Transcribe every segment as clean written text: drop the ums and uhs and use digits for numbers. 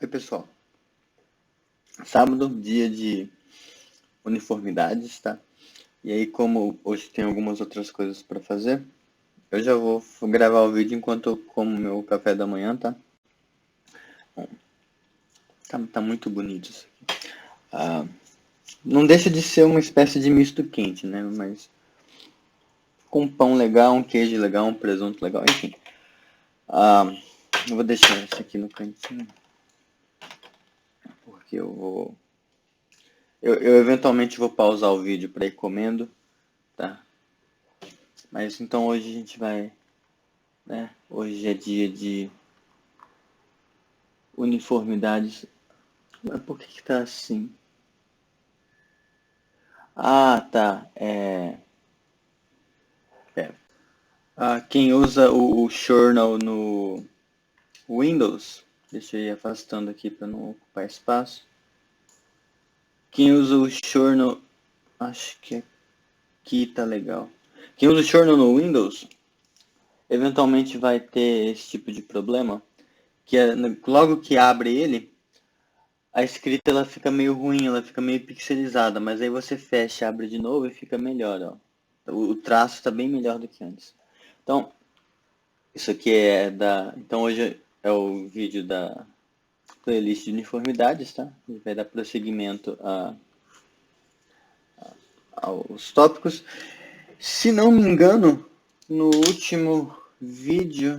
Oi, pessoal. Sábado, dia de uniformidades, tá? E aí, como hoje tem algumas outras coisas para fazer, eu já vou gravar o vídeo enquanto eu como meu café da manhã, tá? Bom, tá muito bonito isso aqui. Não deixa de ser uma espécie de misto quente, né? Mas com um pão legal, um queijo legal, um presunto legal, enfim. Eu vou deixar isso aqui no cantinho, porque eu eventualmente vou pausar o vídeo para ir comendo, tá? Mas então hoje a gente vai, né? Hoje é dia de uniformidades. Mas por que tá assim? Ah, tá. Quem usa o Journal no Windows, deixa eu ir afastando aqui para não ocupar espaço. Quem usa o Journal, acho que aqui tá legal. Quem usa o Journal no Windows, eventualmente vai ter esse tipo de problema, que é, logo que abre ele, a escrita ela fica meio ruim, ela fica meio pixelizada, mas aí você fecha, abre de novo e fica melhor, ó. O traço está bem melhor do que antes. Então, isso aqui então hoje é o vídeo da playlist de uniformidades, tá? A gente vai dar prosseguimento aos tópicos. Se não me engano, no último vídeo,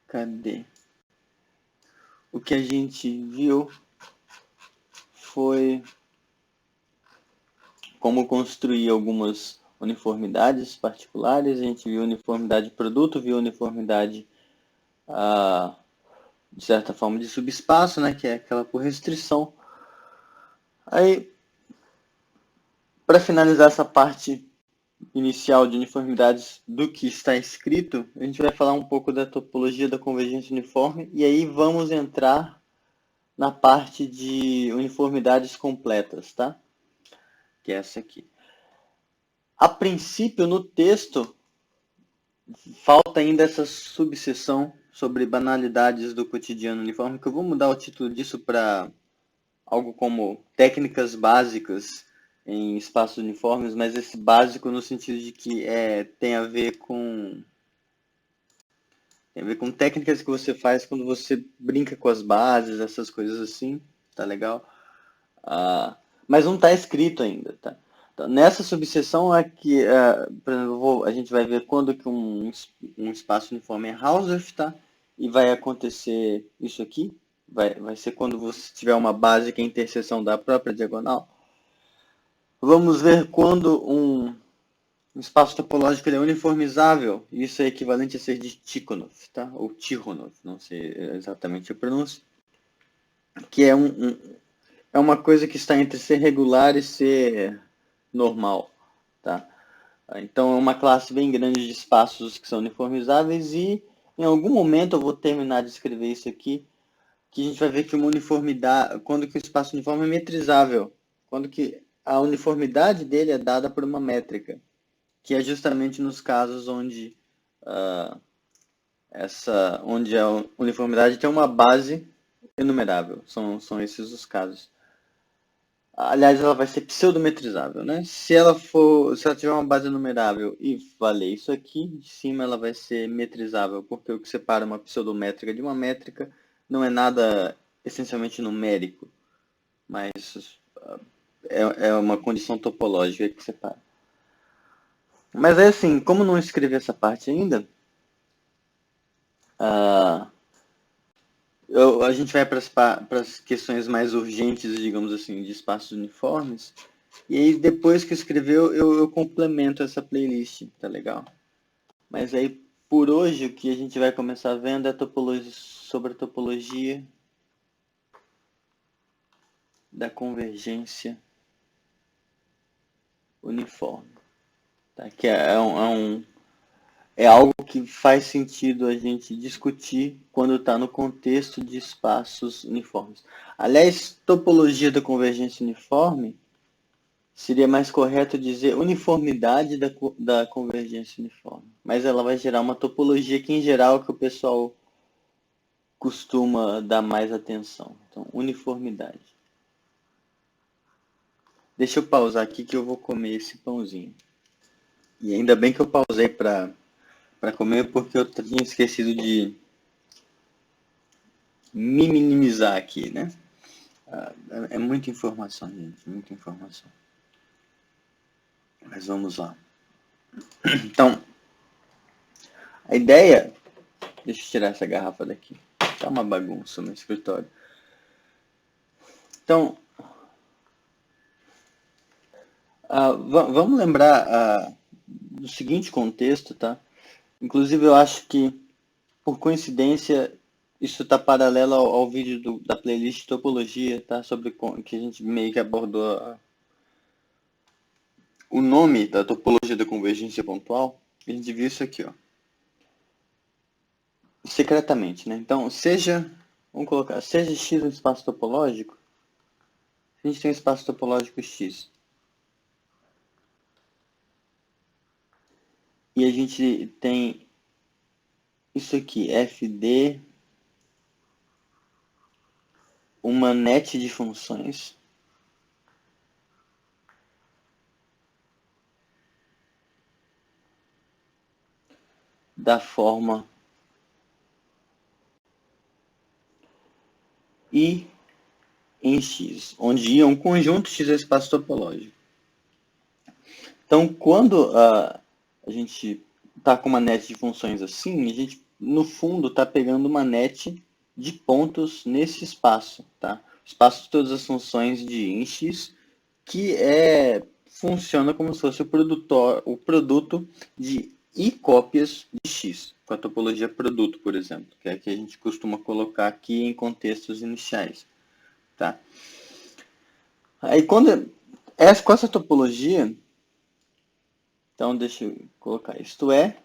cadê? O que a gente viu foi como construir algumas uniformidades particulares. A gente viu uniformidade de produto, viu uniformidade de certa forma de subespaço, né, que é aquela por restrição. Aí, para finalizar essa parte inicial de uniformidades do que está escrito, a gente vai falar um pouco da topologia da convergência uniforme e aí vamos entrar na parte de uniformidades completas, tá? Que é essa aqui. A princípio, no texto, falta ainda essa subseção sobre banalidades do cotidiano uniforme, que eu vou mudar o título disso para algo como técnicas básicas em espaços uniformes, mas esse básico no sentido de que tem a ver com técnicas que você faz quando você brinca com as bases, essas coisas assim, tá legal? Mas não está escrito ainda, tá? Então, nessa subseção é que, por exemplo, a gente vai ver quando que um espaço uniforme é Hausdorff, tá? E vai acontecer isso aqui. Vai ser quando você tiver uma base que é a interseção da própria diagonal. Vamos ver quando um espaço topológico ele é uniformizável. Isso é equivalente a ser de Tikhonov, tá? Ou Tikhonov, não sei exatamente a pronúncia. Que é uma coisa que está entre ser regular e ser normal, tá? Então é uma classe bem grande de espaços que são uniformizáveis e em algum momento eu vou terminar de escrever isso aqui, que a gente vai ver que uma uniformidade, quando que o espaço uniforme é metrizável, quando que a uniformidade dele é dada por uma métrica, que é justamente nos casos onde onde a uniformidade tem uma base enumerável. São esses os casos. Aliás, ela vai ser pseudometrizável, né? Se ela tiver uma base numerável e valer isso aqui, de cima ela vai ser metrizável, porque o que separa uma pseudométrica de uma métrica não é nada essencialmente numérico, mas é uma condição topológica que separa. Mas é assim, como não escrevi essa parte ainda, a gente vai para as questões mais urgentes, digamos assim, de espaços uniformes. E aí, depois que escreveu, eu complemento essa playlist, tá legal? Mas aí, por hoje, o que a gente vai começar vendo é sobre a topologia da convergência uniforme. Tá? Que é algo que faz sentido a gente discutir quando está no contexto de espaços uniformes. Aliás, topologia da convergência uniforme seria mais correto dizer uniformidade da convergência uniforme. Mas ela vai gerar uma topologia que, em geral, é o que o pessoal costuma dar mais atenção. Então, uniformidade. Deixa eu pausar aqui que eu vou comer esse pãozinho. E ainda bem que eu pausei para comer, porque eu tinha esquecido de me minimizar aqui, né? É muita informação, gente, muita informação. Mas vamos lá. Então, a ideia... Deixa eu tirar essa garrafa daqui. Tá uma bagunça no escritório. Então, vamos lembrar do seguinte contexto, tá? Inclusive, eu acho que, por coincidência, isso está paralelo ao vídeo da playlist Topologia, tá? Sobre que a gente meio que abordou o nome da topologia da convergência pontual. A gente viu isso aqui, ó. Secretamente, né? Então, vamos colocar, seja X um espaço topológico, a gente tem um espaço topológico X. E a gente tem isso aqui, FD, uma net de funções da forma I em X, onde I é um conjunto, X é espaço topológico. Então, quando a gente está com uma net de funções assim, a gente, no fundo, está pegando uma net de pontos nesse espaço, tá? O espaço de todas as funções de I em X, que funciona como se fosse o produto de I cópias de X, com a topologia produto, por exemplo, que é a que a gente costuma colocar aqui em contextos iniciais, tá? Aí, com essa topologia, então deixa eu colocar, isto é,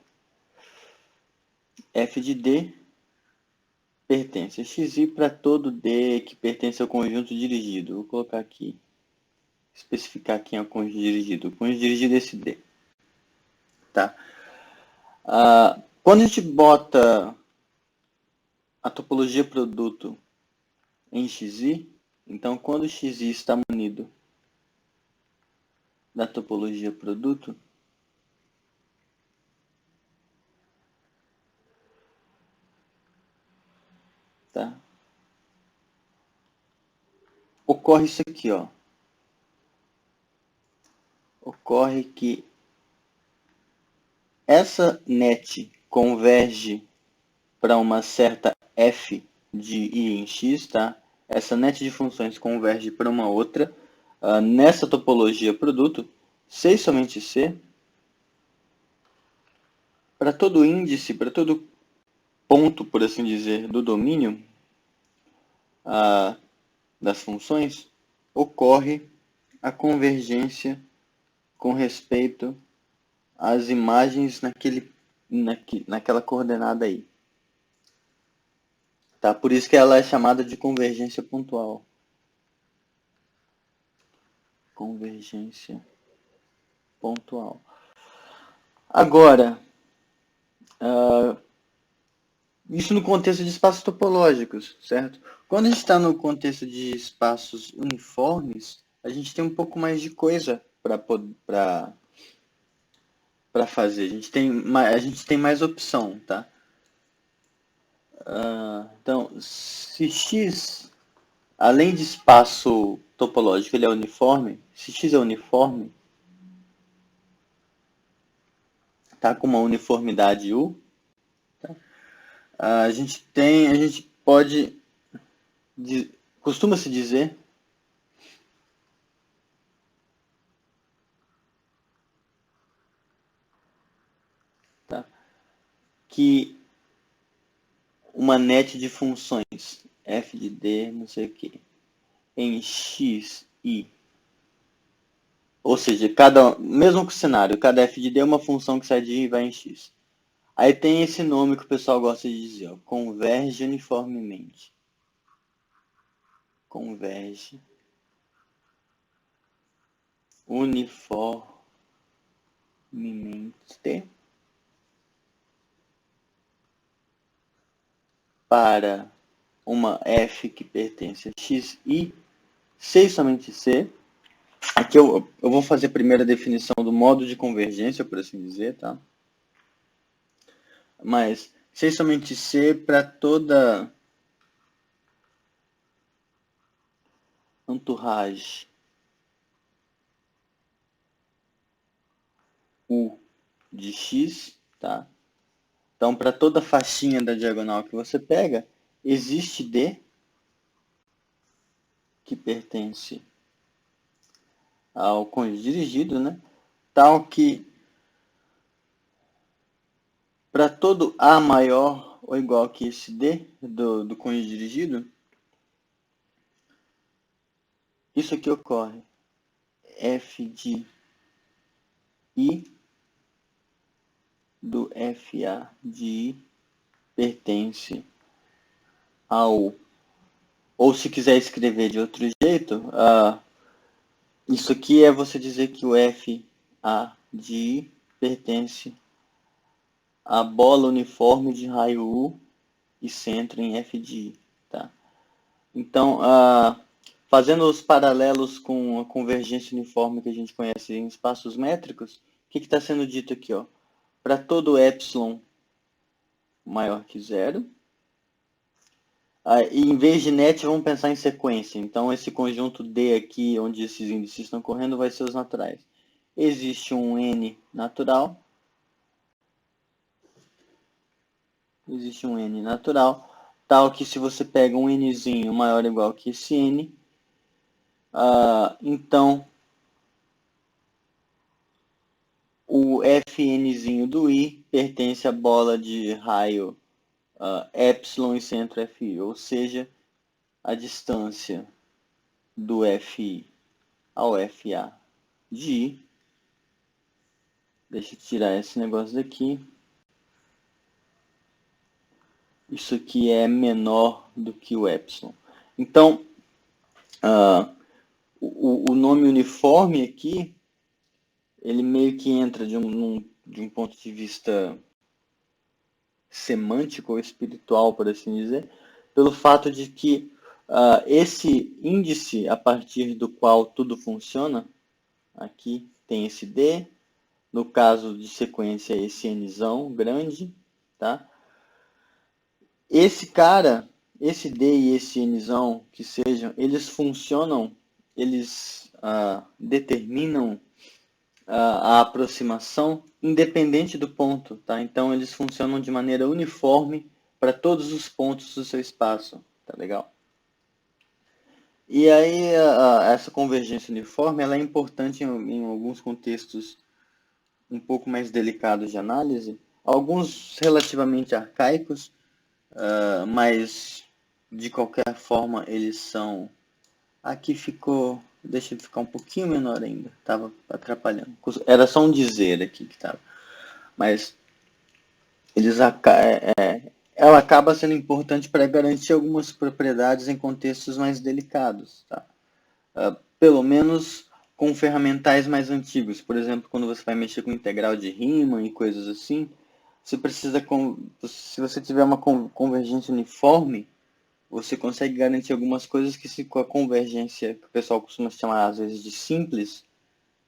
f de D pertence a xi para todo D que pertence ao conjunto dirigido. Vou colocar aqui, especificar quem é o conjunto dirigido. O conjunto dirigido é esse D. Tá? Quando a gente bota a topologia produto em xi, então quando xi está munido da topologia produto, tá? Ocorre isso aqui, ó. Ocorre que essa net converge para uma certa f de I em X, tá? Essa net de funções converge para uma outra. Nessa topologia produto, C e somente C, para todo índice, para todo ponto, por assim dizer, do domínio das funções, ocorre a convergência com respeito às imagens naquela coordenada aí. Tá? Por isso que ela é chamada de convergência pontual. Convergência pontual. Agora, isso no contexto de espaços topológicos, certo? Quando a gente está no contexto de espaços uniformes, a gente tem um pouco mais de coisa para fazer. A gente tem mais opção, tá? Então, se X, além de espaço topológico, ele é uniforme, se X é uniforme, tá com uma uniformidade U, tá? A gente pode, costuma-se dizer que uma net de funções f de d, não sei o que, em x, i, ou seja, mesmo que o cenário, cada f de d é uma função que sai de i e vai em x. Aí tem esse nome que o pessoal gosta de dizer, ó, converge uniformemente. Converge uniformemente para uma f que pertence a x e C e somente C. Aqui eu vou fazer a primeira definição do modo de convergência, por assim dizer, tá? Mas C e somente C para toda entourage U de X, tá? Então, para toda faixinha da diagonal que você pega, existe D que pertence ao cônjuge dirigido, né? Tal que para todo A maior ou igual que esse D do cônjuge dirigido, isso aqui ocorre. F de I do FA de I pertence ao... Ou se quiser escrever de outro jeito, isso aqui é você dizer que o FA de I pertence à bola uniforme de raio U e centro em F de I. Tá? Então, fazendo os paralelos com a convergência uniforme que a gente conhece em espaços métricos, o que está sendo dito aqui? Para todo epsilon maior que zero, e em vez de net, vamos pensar em sequência. Então, esse conjunto D aqui, onde esses índices estão correndo, vai ser os naturais. Existe um N natural. Existe um N natural, tal que se você pega um Nzinho maior ou igual que esse N, então o Fnzinho do I pertence à bola de raio epsilon e centro Fi, ou seja, a distância do Fi ao Fa de I. Deixa eu tirar esse negócio daqui. Isso aqui é menor do que o epsilon. Então, o nome uniforme aqui, ele meio que entra de um ponto de vista semântico ou espiritual, por assim dizer, pelo fato de que esse índice a partir do qual tudo funciona, aqui tem esse D, no caso de sequência esse Nzão grande, tá? Esse cara, esse D e esse Nzão, que sejam, eles funcionam, eles determinam a aproximação independente do ponto, tá? Então eles funcionam de maneira uniforme para todos os pontos do seu espaço, tá legal? E aí essa convergência uniforme ela é importante em alguns contextos um pouco mais delicados de análise, alguns relativamente arcaicos, mas de qualquer forma eles são... Aqui ficou... Deixa ele ficar um pouquinho menor ainda, estava atrapalhando. Era só um dizer aqui que estava. Mas ela acaba sendo importante para garantir algumas propriedades em contextos mais delicados, tá? Pelo menos com ferramentais mais antigos. Por exemplo, quando você vai mexer com integral de Riemann e coisas assim, você precisa, se você tiver uma convergência uniforme, você consegue garantir algumas coisas que se com a convergência, que o pessoal costuma chamar às vezes de simples,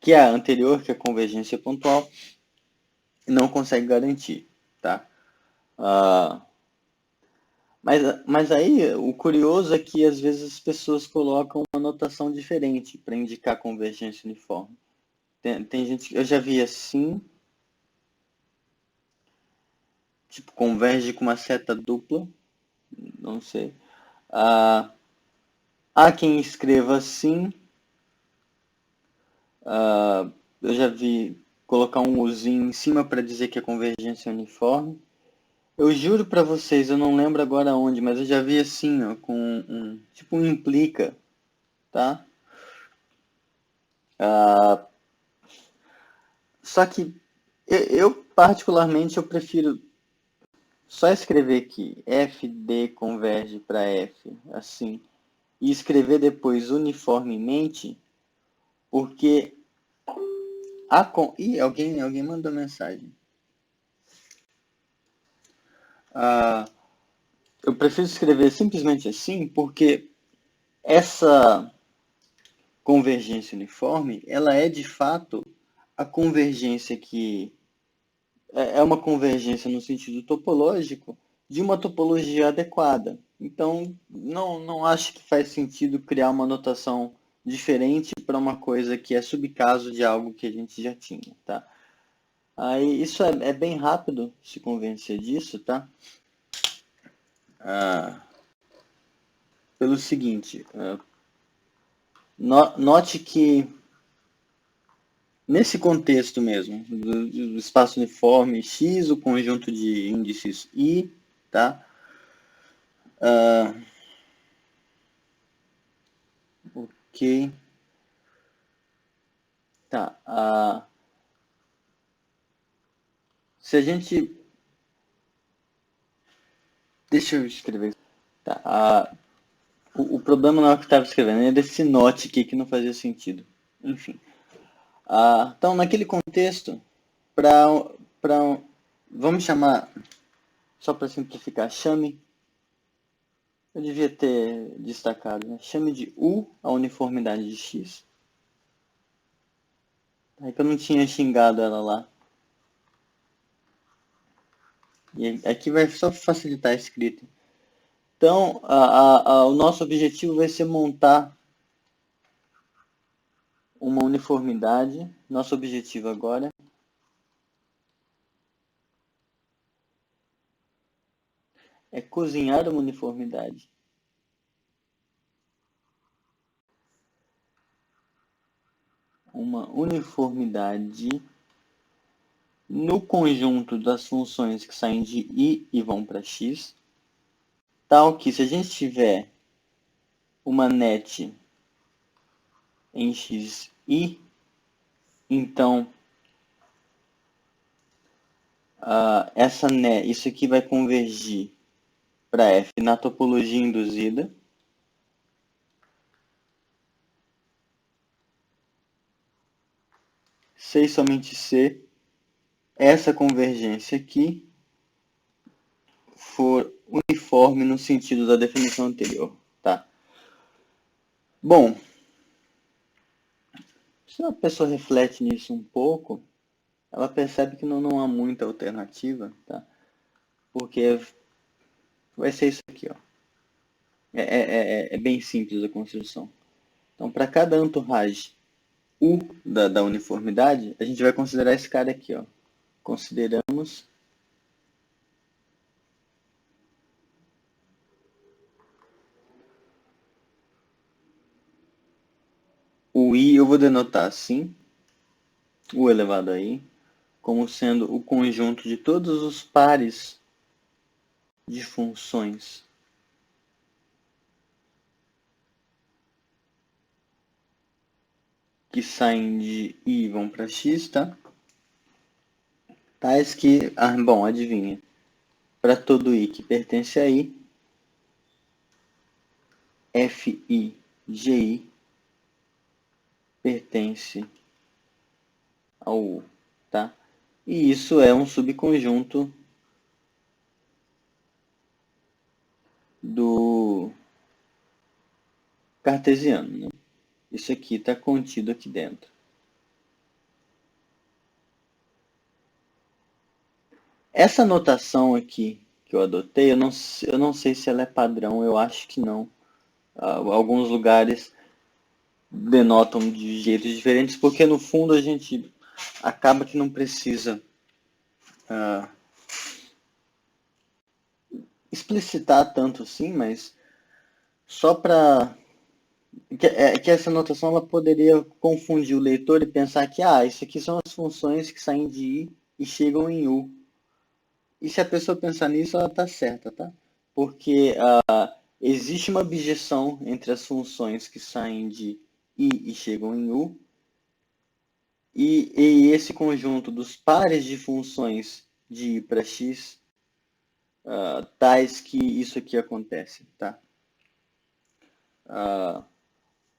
que é a anterior, que é a convergência pontual, não consegue garantir, tá? Mas aí o curioso é que às vezes as pessoas colocam uma notação diferente para indicar convergência uniforme. Tem gente que eu já vi assim, tipo, converge com uma seta dupla, não sei. Há quem escreva assim, eu já vi colocar um uzinho em cima para dizer que a convergência é uniforme. Eu juro para vocês, eu não lembro agora onde, mas eu já vi assim, ó, com tipo um implica, tá? Só que eu particularmente eu prefiro só escrever que FD converge para F, assim, e escrever depois uniformemente, porque alguém mandou mensagem. eu prefiro escrever simplesmente assim, porque essa convergência uniforme, ela é de fato a convergência que é uma convergência no sentido topológico de uma topologia adequada. Então, não acho que faz sentido criar uma notação diferente para uma coisa que é subcaso de algo que a gente já tinha, tá? Aí, isso é bem rápido se convencer disso, tá? Ah, pelo seguinte, note que nesse contexto mesmo, do espaço uniforme X, o conjunto de índices I, tá? Ah, ok. Tá. Se a gente. Deixa eu escrever. Tá. O problema não é o que eu estava escrevendo, é desse note aqui que não fazia sentido. Enfim. Então, naquele contexto, para. Vamos chamar. Só para simplificar, chame. Eu devia ter destacado, né? Chame de U a uniformidade de X. É que eu não tinha xingado ela lá. E aqui vai só facilitar a escrita. Então, o nosso objetivo vai ser montar uma uniformidade. Nosso objetivo agora é cozinhar uma uniformidade. Uma uniformidade no conjunto das funções que saem de I e vão para X, tal que se a gente tiver uma net em xi, então isso aqui vai convergir para F na topologia induzida. Se e somente se essa convergência aqui for uniforme no sentido da definição anterior, tá? Bom, se a pessoa reflete nisso um pouco, ela percebe que não há muita alternativa, tá? Porque vai ser isso aqui, ó. É bem simples a construção. Então, para cada entourage U da uniformidade, a gente vai considerar esse cara aqui, ó. Consideramos o I, eu vou denotar assim, U elevado a I, como sendo o conjunto de todos os pares de funções que saem de I e vão para X, tá? Tais que, bom, adivinha, para todo I que pertence a I, Fi, Gi pertence ao U, tá? E isso é um subconjunto do cartesiano, né? Isso aqui está contido aqui dentro. Essa notação aqui que eu adotei, eu não sei se ela é padrão, eu acho que não. Alguns lugares denotam de jeitos diferentes, porque no fundo a gente acaba que não precisa explicitar tanto assim, mas só para que essa notação ela poderia confundir o leitor e pensar que isso aqui são as funções que saem de I e chegam em U. E se a pessoa pensar nisso, ela está certa, tá? Porque existe uma objeção entre as funções que saem de I e chegam em U e esse conjunto dos pares de funções de I para X, tais que isso aqui acontece, tá?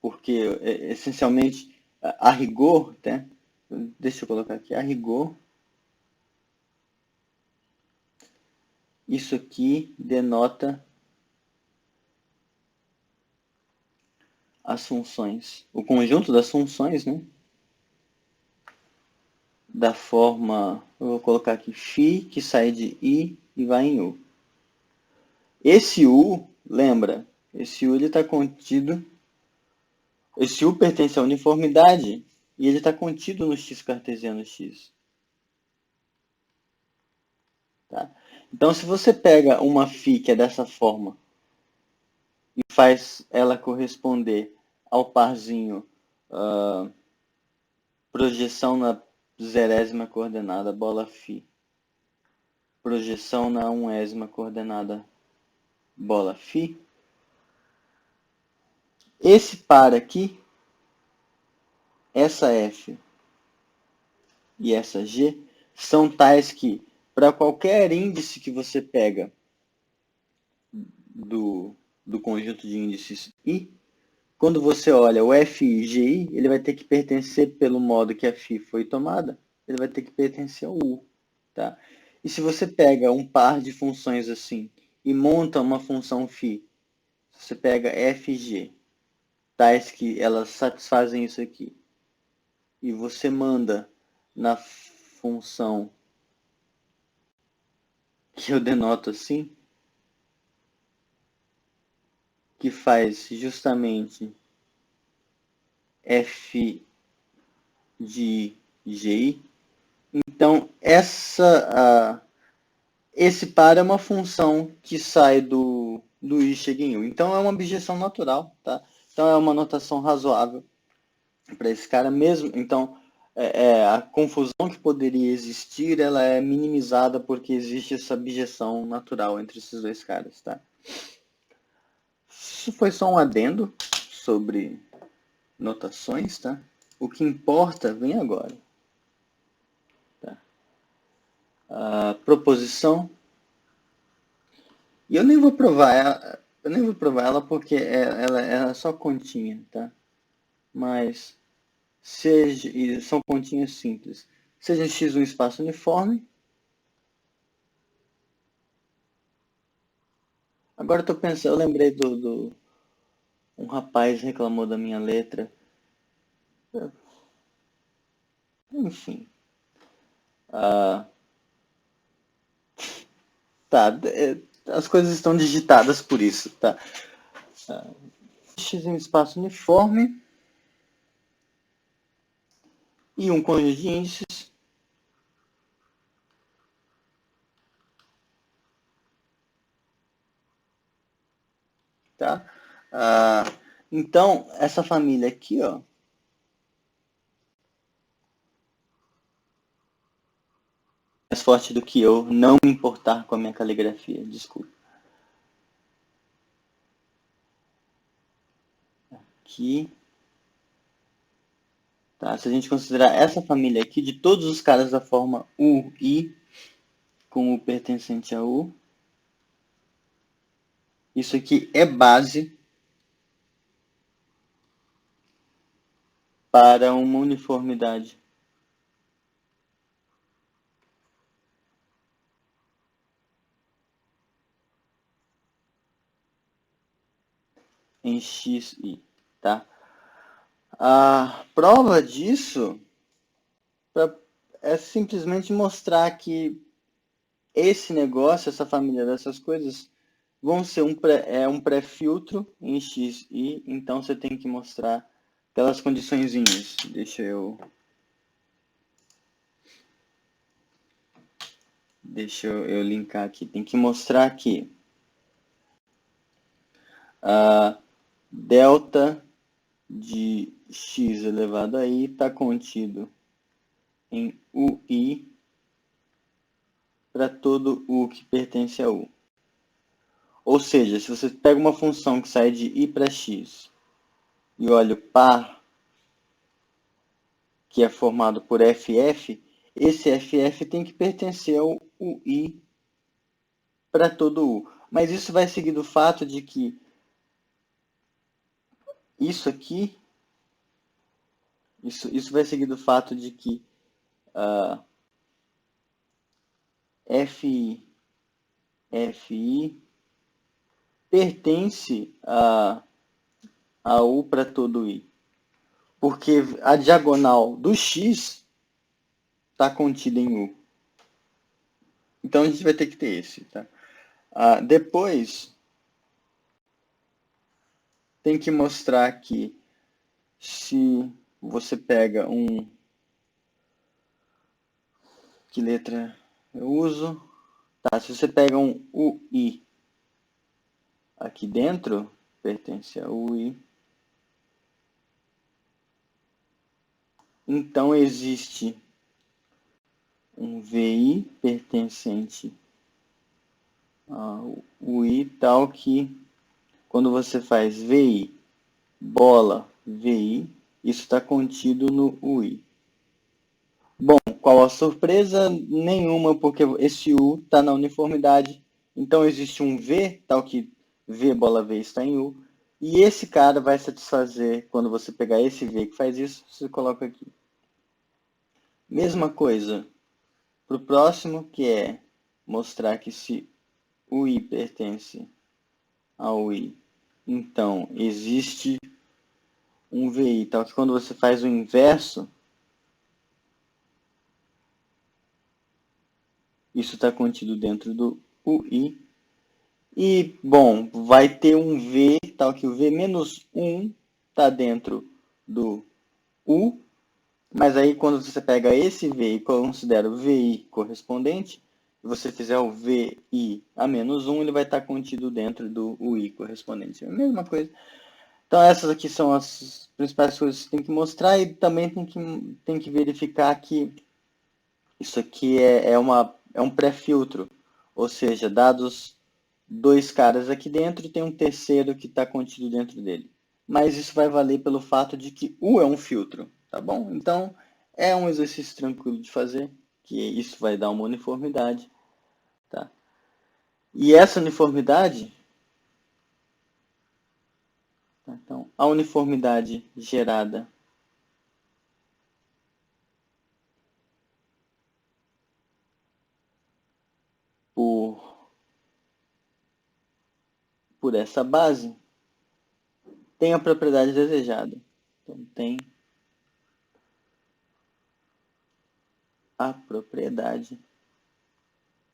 Porque essencialmente a rigor, né? Deixa eu colocar aqui, a rigor, isso aqui denota as funções, o conjunto das funções, né? Da forma, eu vou colocar aqui φ, que sai de i e vai em u. Esse u, lembra, esse u ele está contido, esse u pertence à uniformidade e ele está contido no x cartesiano x. Tá? Então, se você pega uma φ que é dessa forma e faz ela corresponder ao parzinho projeção na zerésima coordenada, bola φ, projeção na unésima coordenada, bola φ, esse par aqui, essa f e essa g, são tais que, para qualquer índice que você pega do conjunto de índices I, quando você olha o FI, ele vai ter que pertencer, pelo modo que a φ foi tomada, ele vai ter que pertencer ao U. Tá? E se você pega um par de funções assim e monta uma função φ, você pega FG, tais que elas satisfazem isso aqui, e você manda na função que eu denoto assim, que faz justamente f de gi. Então, esse par é uma função que sai do i chega em u. Então, é uma objeção natural, tá? Então, é uma notação razoável para esse cara mesmo. Então, a confusão que poderia existir, ela é minimizada porque existe essa objeção natural entre esses dois caras, tá? Isso foi só um adendo sobre notações, tá? O que importa vem agora. Tá? A proposição. E eu nem vou provar ela porque ela é só continha, tá? Mas são continhas simples. Seja x um espaço uniforme. Agora eu tô pensando, eu lembrei um rapaz reclamou da minha letra. Enfim. Tá, as coisas estão digitadas por isso, tá? X em um espaço uniforme e um conjunto de índices tá? Então, essa família aqui, ó, mais forte do que eu não me importar com a minha caligrafia, desculpa. Aqui, tá? Se a gente considerar essa família aqui, de todos os caras da forma U, I, com o pertencente a U, isso aqui é base para uma uniformidade. Em XI, tá? A prova disso é simplesmente mostrar que esse negócio, essa família dessas coisas, vão ser um pré-filtro em XI, então você tem que mostrar aquelas condiçõezinhas. Deixa eu linkar aqui. Tem que mostrar que a delta de x elevado a i está contido em ui para todo u que pertence a u. Ou seja, se você pega uma função que sai de i para x e olha o par que é formado por ff, esse ff tem que pertencer ao ui para todo u. Mas isso vai seguir do fato de que isso aqui, isso vai seguir do fato de que fi pertence a U para todo I. Porque a diagonal do X está contida em U. Então a gente vai ter que ter esse. Tá? Depois, tem que mostrar que se você pega um... Que letra eu uso? Tá, se você pega um UI aqui dentro, pertence a UI. Então existe um VI pertencente ao UI, tal que quando você faz VI, bola, VI, isso está contido no UI. Bom, qual a surpresa? Nenhuma, porque esse U está na uniformidade. Então existe um V, tal que V, bola, V está em U. E esse cara vai satisfazer, quando você pegar esse V que faz isso, você coloca aqui. Mesma coisa para o próximo, que é mostrar que se o I pertence ao I, então existe um VI, tal que quando você faz o inverso, isso está contido dentro do UI. E, bom, vai ter um V, tal que o V menos 1 está dentro do U, mas aí quando você pega esse V e considera o VI correspondente, e você fizer o VI a menos 1, ele vai estar contido dentro do UI correspondente. É a mesma coisa. Então essas aqui são as principais coisas que tem que mostrar e também tem que verificar que isso aqui é um pré-filtro, ou seja, dados dois caras aqui dentro e tem um terceiro que está contido dentro dele. Mas isso vai valer pelo fato de que U é um filtro, tá bom? Então é um exercício tranquilo de fazer, que isso vai dar uma uniformidade, tá? E essa uniformidade, tá? Então a uniformidade gerada por essa base tem a propriedade desejada. Então tem a propriedade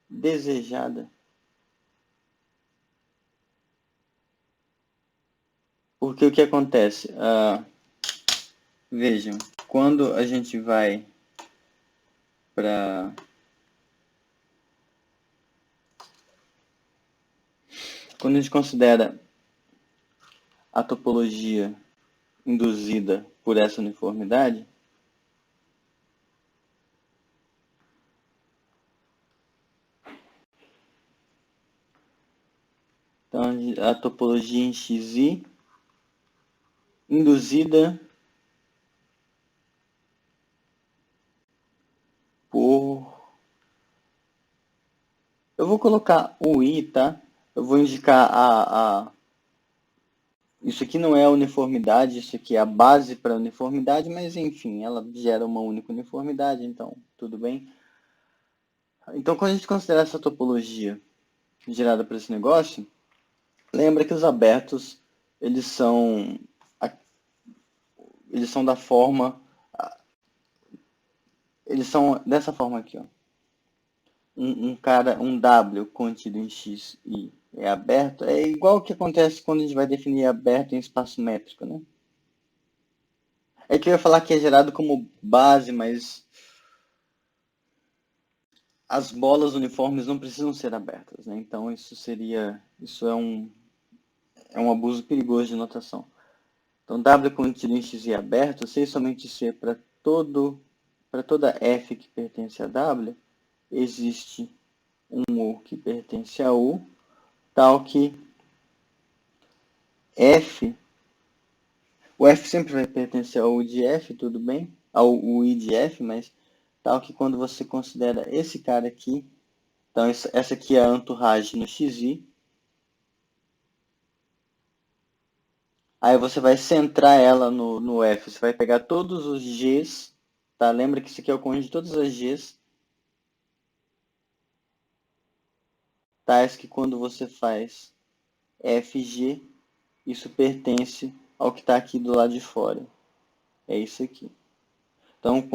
desejada. Porque o que acontece? Vejam, quando a gente vai para... Quando a gente considera a topologia induzida por essa uniformidade, então a topologia em Xi induzida por... Eu vou colocar o I, tá? Eu vou indicar Isso aqui não é a uniformidade, isso aqui é a base para a uniformidade, mas enfim, ela gera uma única uniformidade, então tudo bem. Então, quando a gente considera essa topologia gerada por esse negócio, lembra que os abertos, eles são da forma, eles são dessa forma aqui, ó. Um W contido em X e é aberto, é igual o que acontece quando a gente vai definir aberto em espaço métrico, né? É que eu ia falar que é gerado como base, mas as bolas uniformes não precisam ser abertas, né? Então isso é um abuso perigoso de notação. Então W contido em X e aberto, se somente C para toda F que pertence a W, existe um U que pertence a U, tal que F, o F sempre vai pertencer ao U de F, tudo bem? Ao I de F, mas tal que quando você considera esse cara aqui, então essa aqui é a entourage no XI, aí você vai centrar ela no F, você vai pegar todos os Gs, tá? Lembra que isso aqui é o conjunto de todas as Gs, tais que quando você faz FG, isso pertence ao que está aqui do lado de fora. É isso aqui. Então,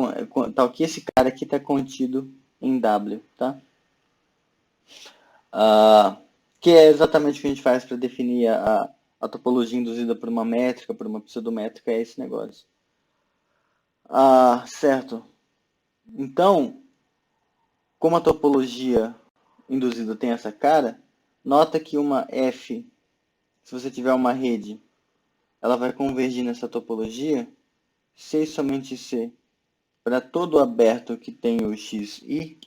tá, que esse cara aqui está contido em W, tá? Que é exatamente o que a gente faz para definir a topologia induzida por uma métrica, por uma pseudométrica, é esse negócio. Certo. Então, como a topologia induzida tem essa cara, nota que uma F, se você tiver uma rede, ela vai convergir nessa topologia, C e somente C, para todo aberto que tem o XI,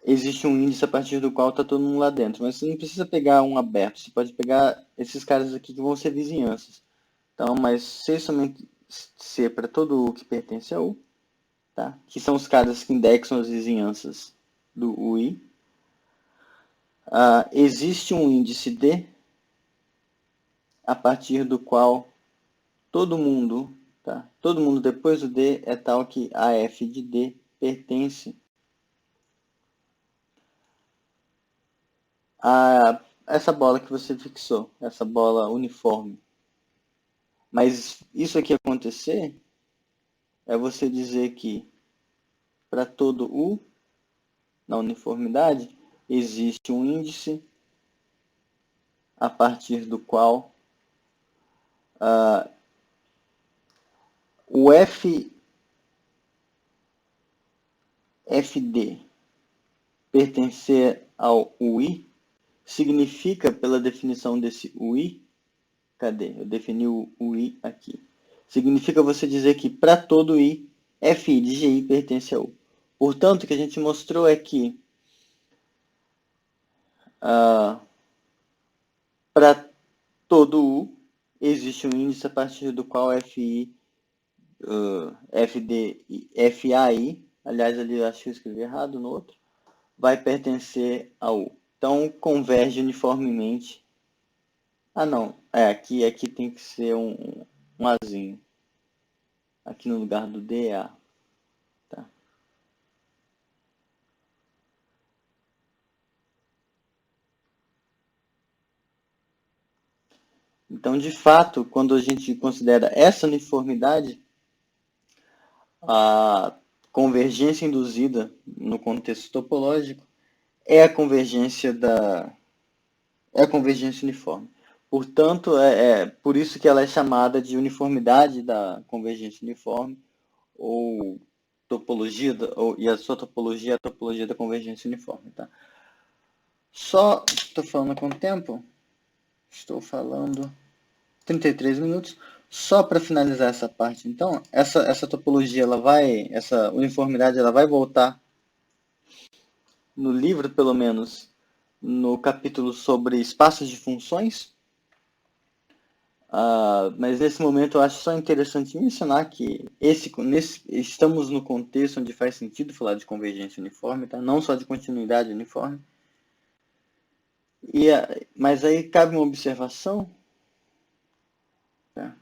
existe um índice a partir do qual está todo mundo lá dentro. Mas você não precisa pegar um aberto, você pode pegar esses caras aqui que vão ser vizinhanças. Então, mas C somente C para todo U que pertence a U, tá? Que são os caras que indexam as vizinhanças do UI. Existe um índice D a partir do qual todo mundo, tá? Todo mundo depois do D é tal que a F de D pertence a essa bola que você fixou, essa bola uniforme. Mas isso aqui acontecer é você dizer que para todo U, na uniformidade, existe um índice a partir do qual o FD pertencer ao UI, significa, pela definição desse UI, cadê? Eu defini o UI aqui. Significa você dizer que para todo I, FI de GI pertence a U. Portanto, o que a gente mostrou é que para todo U existe um índice a partir do qual FI, FD, FAI, aliás, ali acho que eu escrevi errado no outro, vai pertencer a U. Então, converge uniformemente. Não, aqui tem que ser um Azinho. Aqui no lugar do D é A. Tá. Então, de fato, quando a gente considera essa uniformidade, a convergência induzida no contexto topológico é a convergência uniforme. Portanto, é por isso que ela é chamada de uniformidade da convergência uniforme, ou topologia, e a sua topologia é a topologia da convergência uniforme. Tá? Só estou falando com o tempo? Estou falando 33 minutos. Só para finalizar essa parte, então, essa topologia, essa uniformidade, ela vai voltar no livro, pelo menos, no capítulo sobre espaços de funções. Mas nesse momento eu acho só interessante mencionar que estamos no contexto onde faz sentido falar de convergência uniforme, tá? Não só de continuidade uniforme. Mas aí cabe uma observação. Tá?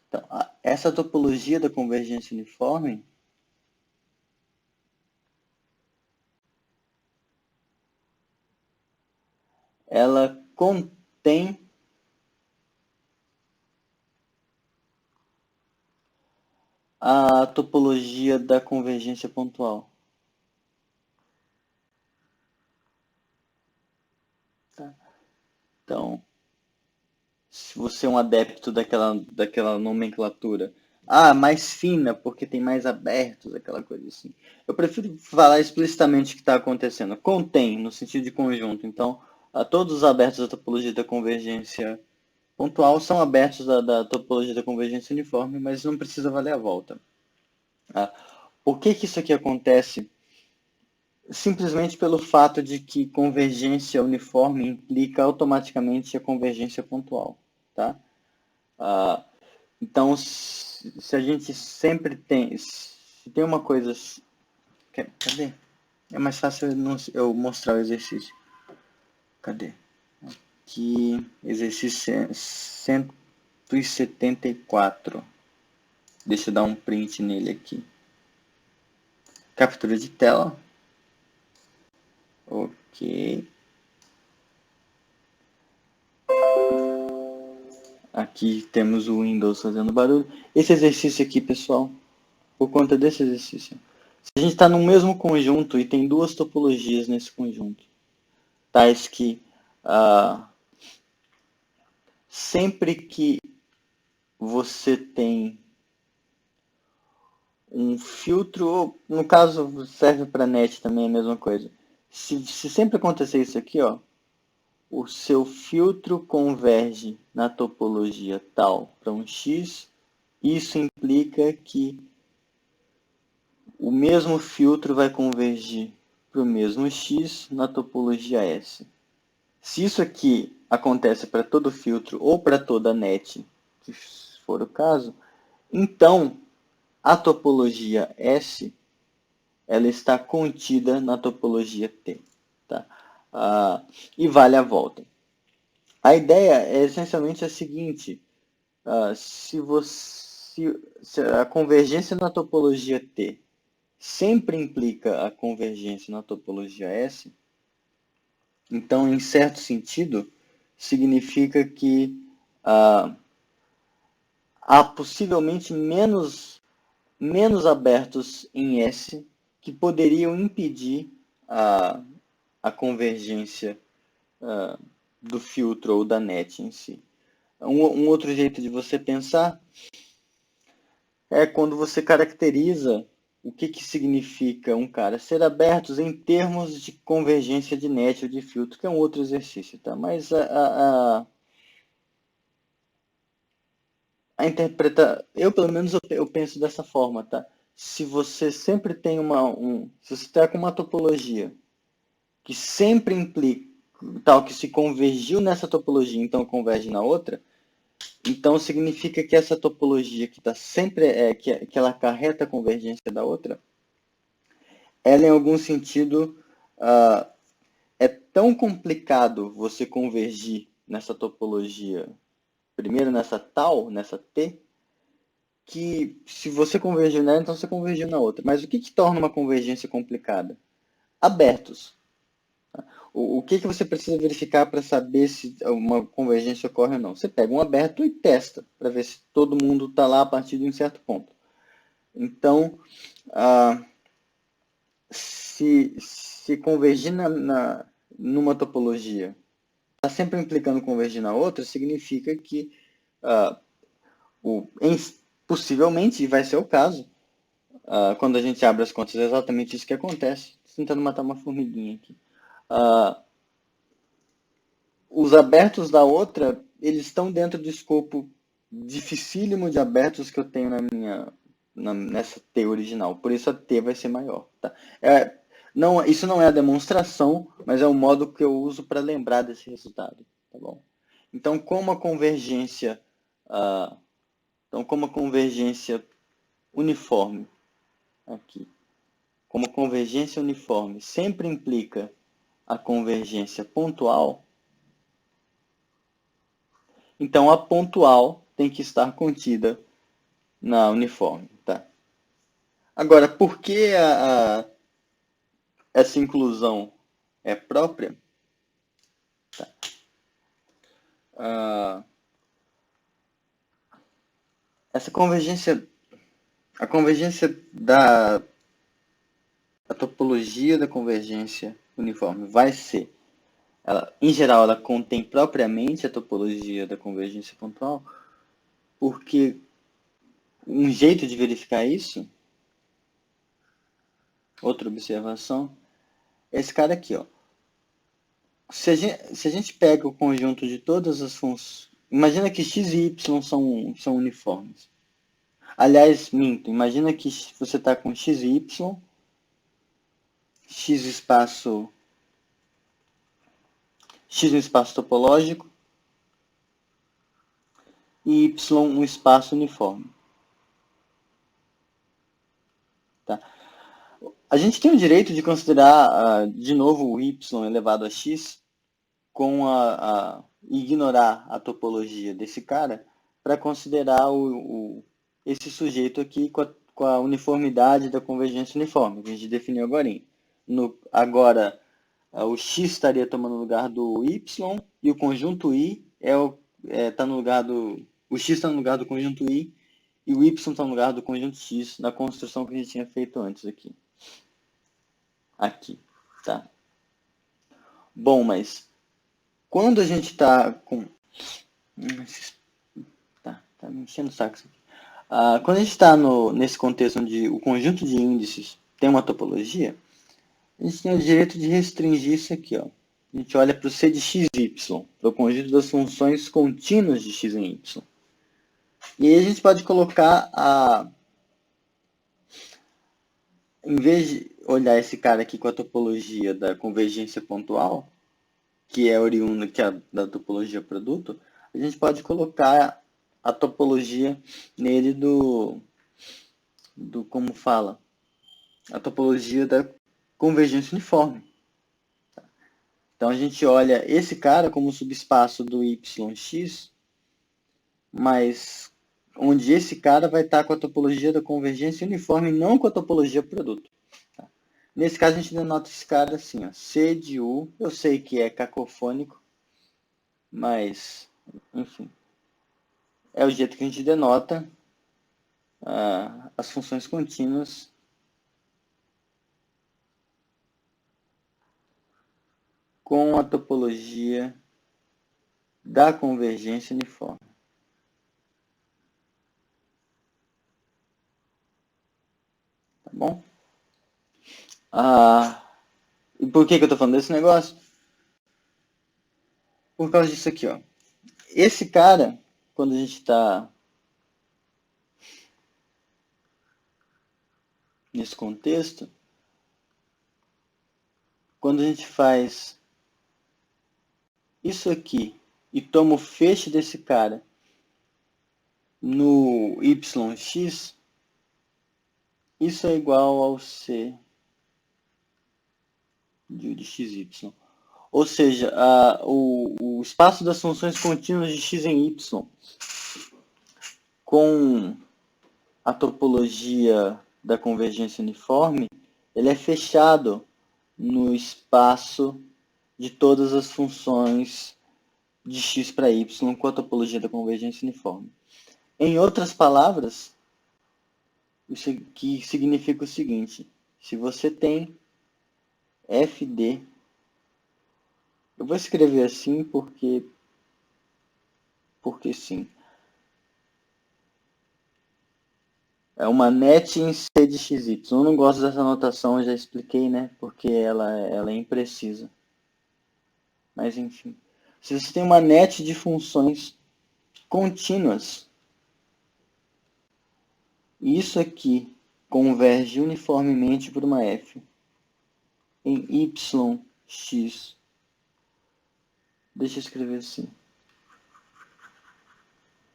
Então, essa topologia da convergência uniforme ela contém a topologia da convergência pontual. Tá? Então, se você é um adepto daquela nomenclatura, mais fina, porque tem mais abertos, aquela coisa assim. Eu prefiro falar explicitamente o que está acontecendo. Contém, no sentido de conjunto. Então, todos os abertos da topologia da convergência pontual são abertos da topologia da convergência uniforme, mas não precisa valer a volta. Por que isso aqui acontece? Simplesmente pelo fato de que convergência uniforme implica automaticamente a convergência pontual. Tá? Então, se a gente sempre tem... Se tem uma coisa... Cadê? É mais fácil eu mostrar o exercício. Cadê? Aqui, exercício 174. Deixa eu dar um print nele aqui. Captura de tela. Ok. Aqui temos o Windows fazendo barulho. Esse exercício aqui, pessoal, por conta desse exercício. Se a gente está no mesmo conjunto e tem duas topologias nesse conjunto, tais que sempre que você tem um filtro, ou no caso serve para net também a mesma coisa. Se sempre acontecer isso aqui, ó, o seu filtro converge na topologia tal para um X, isso implica que o mesmo filtro vai convergir para o mesmo X na topologia S. Se isso aqui acontece para todo filtro ou para toda net, que for o caso, então a topologia S ela está contida na topologia T. Tá? E vale a volta. A ideia é essencialmente a seguinte: se a convergência na topologia T sempre implica a convergência na topologia S, então, em certo sentido, significa que há possivelmente menos abertos em S que poderiam impedir a convergência do filtro ou da net em si. Um outro jeito de você pensar é quando você caracteriza o que significa um cara ser abertos em termos de convergência de net ou de filtro, que é um outro exercício, tá? Mas a eu pelo menos eu penso dessa forma, tá? Se você sempre tem se você está com uma topologia que sempre implica tal que se convergiu nessa topologia, então converge na outra, então significa que essa topologia que está sempre que ela acarreta a convergência da outra, ela em algum sentido é tão complicado você convergir nessa topologia, primeiro nessa T, que se você convergiu nela, então você convergiu na outra. Mas o que torna uma convergência complicada? Abertos. O que você precisa verificar para saber se uma convergência ocorre ou não? Você pega um aberto e testa, para ver se todo mundo está lá a partir de um certo ponto. Então, se convergir numa topologia está sempre implicando convergir na outra, significa que possivelmente, e vai ser o caso, quando a gente abre as contas, é exatamente isso que acontece. Estou tentando matar uma formiguinha aqui. Os abertos da outra, eles estão dentro do escopo dificílimo de abertos que eu tenho nessa T original. Por isso a T vai ser maior. Tá? Isso não é a demonstração, mas é o modo que eu uso para lembrar desse resultado. Tá bom? Então, como a convergência uniforme aqui, como convergência uniforme sempre implica a convergência pontual, então a pontual tem que estar contida na uniforme. Tá? Agora, por que essa inclusão é própria? Tá. Essa convergência, a convergência a topologia da convergência uniforme vai ser, em geral, ela contém propriamente a topologia da convergência pontual, porque um jeito de verificar isso, outra observação, é esse cara aqui, ó. Se a gente pega o conjunto de todas as funções, imagina que x e y são uniformes. Aliás, minto, imagina que você está com x e y, x no espaço topológico e y um espaço uniforme. Tá? A gente tem o direito de considerar, de novo, o y elevado a x ignorar a topologia desse cara para considerar esse sujeito aqui com a uniformidade da convergência uniforme, que a gente definiu agora. Agora, o x estaria tomando o lugar do y e o conjunto i está no lugar do O x está no lugar do conjunto i e o y está no lugar do conjunto x na construção que a gente tinha feito antes aqui. Aqui, tá? Bom, mas quando a gente está com... Tá me enchendo o saco isso aqui. Quando a gente está nesse contexto onde o conjunto de índices tem uma topologia, a gente tem o direito de restringir isso aqui, ó. A gente olha para o C de x e y, para o conjunto das funções contínuas de x em y. E aí a gente pode colocar em vez de olhar esse cara aqui com a topologia da convergência pontual, que é oriunda da topologia produto, a gente pode colocar a topologia nele como fala, a topologia da convergência uniforme. Então a gente olha esse cara como subespaço do yx, mas onde esse cara vai estar com a topologia da convergência uniforme, não com a topologia produto. Tá? Nesse caso a gente denota esse cara assim, ó, C de U, eu sei que é cacofônico, mas, enfim, é o jeito que a gente denota as funções contínuas com a topologia da convergência uniforme. Tá bom? E por que eu estou falando desse negócio? Por causa disso aqui, ó. Esse cara, quando a gente está nesse contexto, quando a gente faz isso aqui e toma o feixe desse cara no yx, isso é igual ao C de xy. Ou seja, o espaço das funções contínuas de x em y com a topologia da convergência uniforme, ele é fechado no espaço de todas as funções de x para y com a topologia da convergência uniforme. Em outras palavras, isso que significa o seguinte: se você tem fd, eu vou escrever assim porque sim, é uma net em C de xy. Eu não gosto dessa notação, eu já expliquei, né? Porque ela é imprecisa. Mas enfim, se você tem uma net de funções contínuas, isso aqui converge uniformemente por uma f em yx. Deixa eu escrever assim.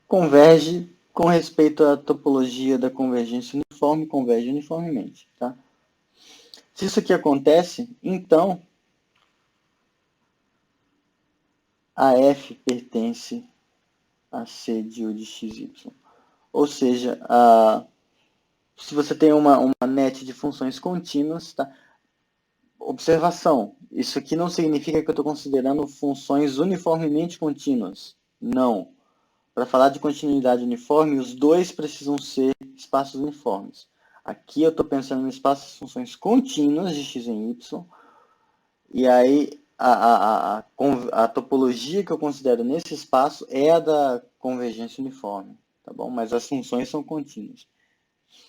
Converge com respeito à topologia da convergência uniforme, converge uniformemente. Tá? Se isso aqui acontece, então a f pertence a C de U de xy. Ou seja, se você tem uma net de funções contínuas, tá? Observação, isso aqui não significa que eu estou considerando funções uniformemente contínuas. Não. Para falar de continuidade uniforme, os dois precisam ser espaços uniformes. Aqui eu estou pensando em espaços de funções contínuas de x em y, e aí a topologia que eu considero nesse espaço é a da convergência uniforme, tá bom? Mas as funções são contínuas.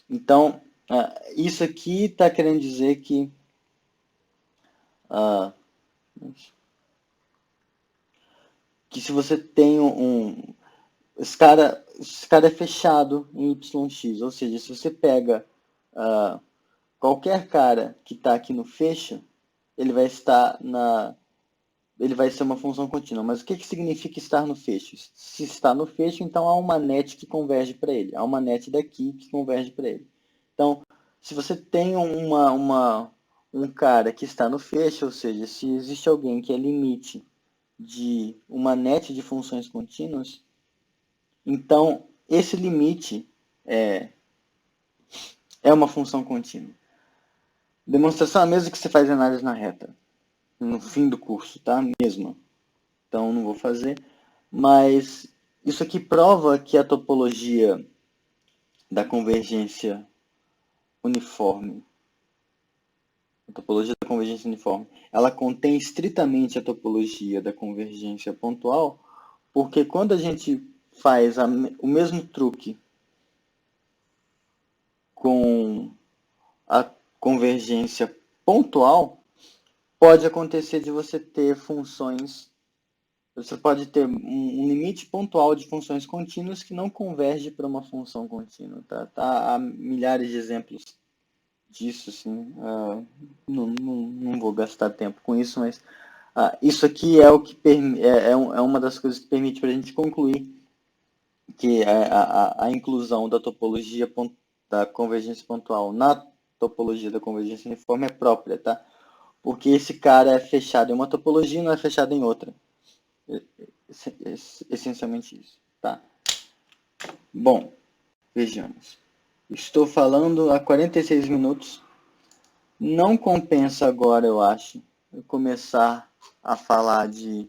Então, isso aqui está querendo dizer que se você tem esse cara é fechado em yx, ou seja, se você pega qualquer cara que está aqui no fecho, ele vai ser uma função contínua. Mas o que significa estar no fecho? Se está no fecho, então há uma net que converge para ele. Há uma net daqui que converge para ele. Então, se você tem um cara que está no fecho, ou seja, se existe alguém que é limite de uma net de funções contínuas, então esse limite é uma função contínua. Demonstração é a mesma que você faz em análise na reta, no fim do curso, tá? Mesma. Então não vou fazer, mas Isso aqui prova que a topologia da convergência uniforme, ela contém estritamente a topologia da convergência pontual, porque quando a gente faz o mesmo truque com a convergência pontual, pode acontecer de você ter funções, você pode ter um limite pontual de funções contínuas que não converge para uma função contínua. Tá? Há milhares de exemplos disso, sim. Não vou gastar tempo com isso, mas isso aqui é o que é uma das coisas que permite para a gente concluir que a inclusão da topologia da convergência pontual na topologia da convergência uniforme é própria, tá? Porque esse cara é fechado em uma topologia e não é fechado em outra. Essencialmente isso, tá? Bom, vejamos. Estou falando há 46 minutos. Não compensa agora, eu acho, eu começar a falar de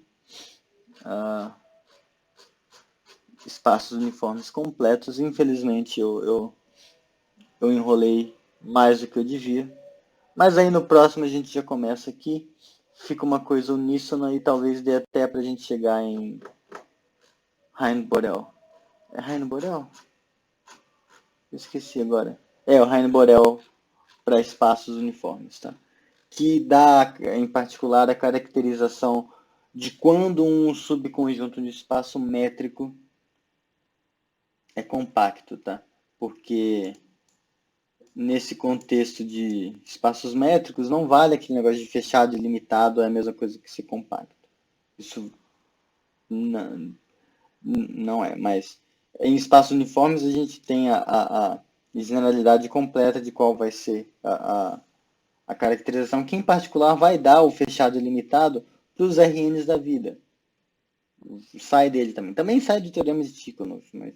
espaços uniformes completos. Infelizmente, eu enrolei mais do que eu devia. Mas aí no próximo a gente já começa aqui. Fica uma coisa uníssona e talvez dê até pra gente chegar em Heine-Borel. É Heine-Borel? Eu esqueci agora. É, o Heine-Borel para espaços uniformes, tá? Que dá, em particular, a caracterização de quando um subconjunto de espaço métrico é compacto, tá? Porque nesse contexto de espaços métricos não vale aquele negócio de fechado e limitado, é a mesma coisa que ser compacto. Isso não é, mas em espaços uniformes a gente tem a generalidade completa de qual vai ser a caracterização, que em particular vai dar o fechado ilimitado para os RNs da vida. Sai dele também. Também sai do teorema de Tikhonov, mas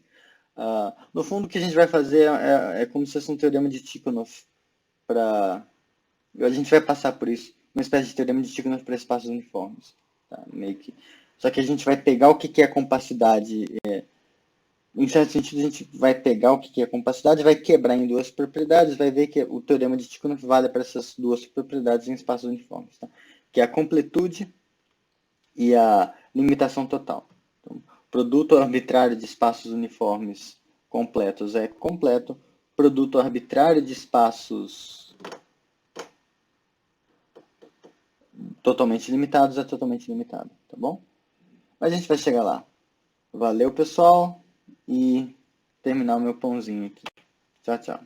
no fundo o que a gente vai fazer é como se fosse um teorema de Tikhonov para... A gente vai passar por isso, uma espécie de teorema de Tikhonov para espaços uniformes. Tá? Meio que... Só que a gente vai pegar o que é compacidade. Em certo sentido, a gente vai pegar o que é compacidade, vai quebrar em duas propriedades, vai ver que o teorema de Tikhonov vale para essas duas propriedades em espaços uniformes, tá? Que é a completude e a limitação total. Então, produto arbitrário de espaços uniformes completos é completo, produto arbitrário de espaços totalmente limitados é totalmente limitado, tá bom? Mas a gente vai chegar lá. Valeu, pessoal, e terminar o meu pãozinho aqui. Tchau, tchau.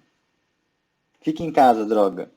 Fique em casa, droga.